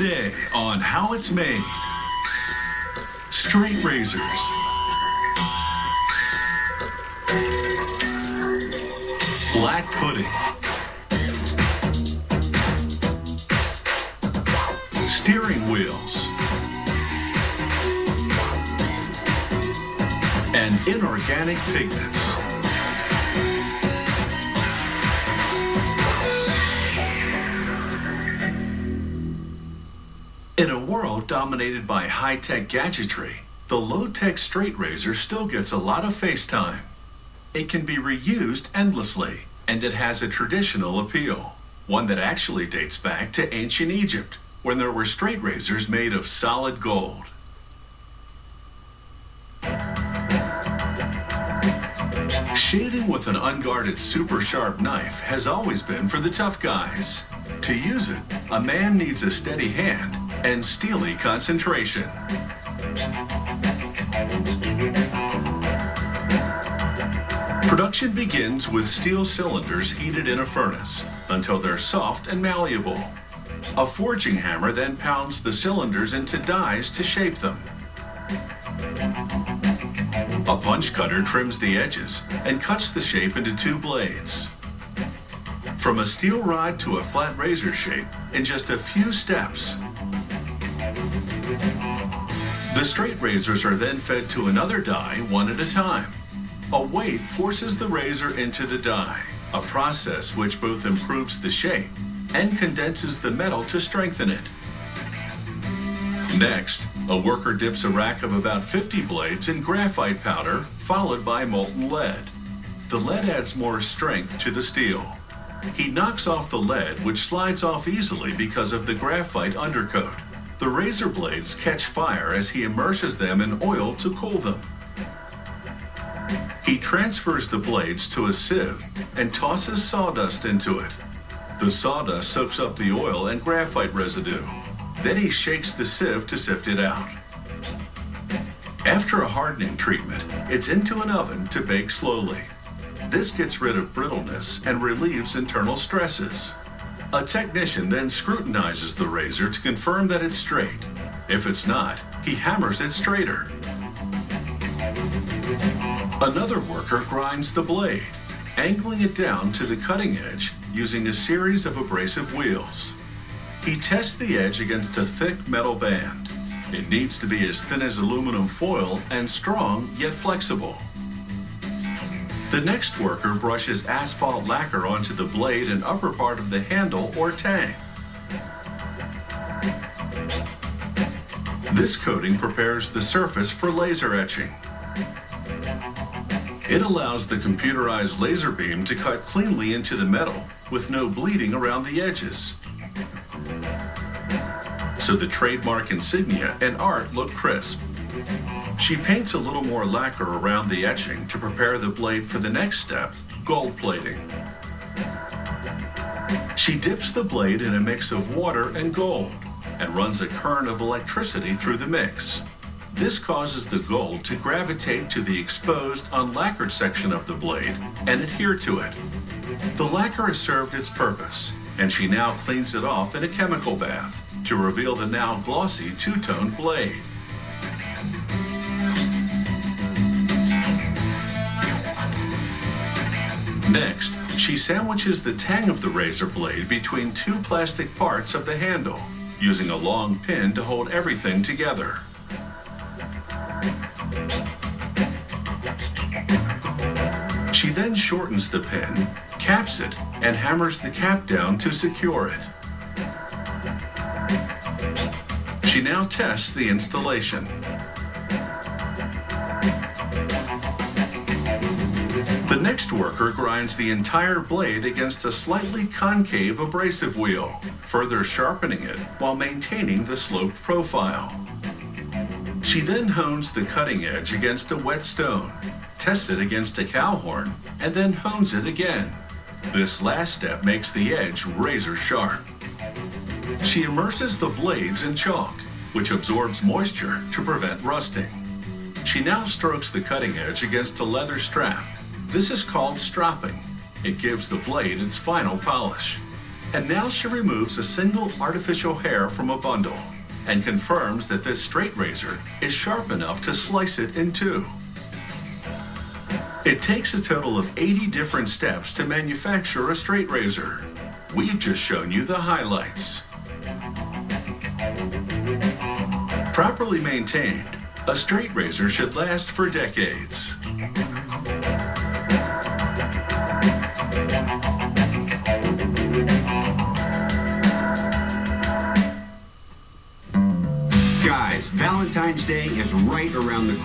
Today on How It's Made. Straight razors. Black pudding. Steering wheels. And inorganic pigments. In a world dominated by high-tech gadgetry, the low-tech straight razor still gets a lot of face time. It can be reused endlessly, and it has a traditional appeal, one that actually dates back to ancient Egypt, when there were straight razors made of solid gold. Shaving with an unguarded super sharp knife has always been for the tough guys. To use it, a man needs a steady hand and steely concentration. Production begins with steel cylinders heated in a furnace until they're soft and malleable. A forging hammer then pounds the cylinders into dies to shape them. A punch cutter trims the edges and cuts the shape into two blades. From a steel rod to a flat razor shape in just a few steps. The straight razors are then fed to another die one at a time. A weight forces the razor into the die, a process which both improves the shape and condenses the metal to strengthen it. Next, a worker dips a rack of about 50 blades in graphite powder, followed by molten lead. The lead adds more strength to the steel. He knocks off the lead, which slides off easily because of the graphite undercoat. The razor blades catch fire as he immerses them in oil to cool them. He transfers the blades to a sieve and tosses sawdust into it. The sawdust soaks up the oil and graphite residue. Then he shakes the sieve to sift it out. After a hardening treatment, it's into an oven to bake slowly. This gets rid of brittleness and relieves internal stresses. A technician then scrutinizes the razor to confirm that it's straight. If it's not, he hammers it straighter. Another worker grinds the blade, angling it down to the cutting edge using a series of abrasive wheels. He tests the edge against a thick metal band. It needs to be as thin as aluminum foil and strong yet flexible. The next worker brushes asphalt lacquer onto the blade and upper part of the handle or tang. This coating prepares the surface for laser etching. It allows the computerized laser beam to cut cleanly into the metal with no bleeding around the edges. So the trademark insignia and art look crisp. She paints a little more lacquer around the etching to prepare the blade for the next step, gold plating. She dips the blade in a mix of water and gold and runs a current of electricity through the mix. This causes the gold to gravitate to the exposed, unlacquered section of the blade and adhere to it. The lacquer has served its purpose, and she now cleans it off in a chemical bath to reveal the now glossy two-toned blade. Next, she sandwiches the tang of the razor blade between two plastic parts of the handle, using a long pin to hold everything together. She then shortens the pin, caps it, and hammers the cap down to secure it. She now tests the installation. The next worker grinds the entire blade against a slightly concave abrasive wheel, further sharpening it while maintaining the sloped profile. She then hones the cutting edge against a whetstone, tests it against a cow horn, and then hones it again. This last step makes the edge razor sharp. She immerses the blades in chalk, which absorbs moisture to prevent rusting. She now strokes the cutting edge against a leather strap. This is called stropping. It gives the blade its final polish. And now she removes a single artificial hair from a bundle and confirms that this straight razor is sharp enough to slice it in two. It takes a total of 80 different steps to manufacture a straight razor. We've just shown you the highlights. Properly maintained, a straight razor should last for decades. Guys, Valentine's Day is right around the corner.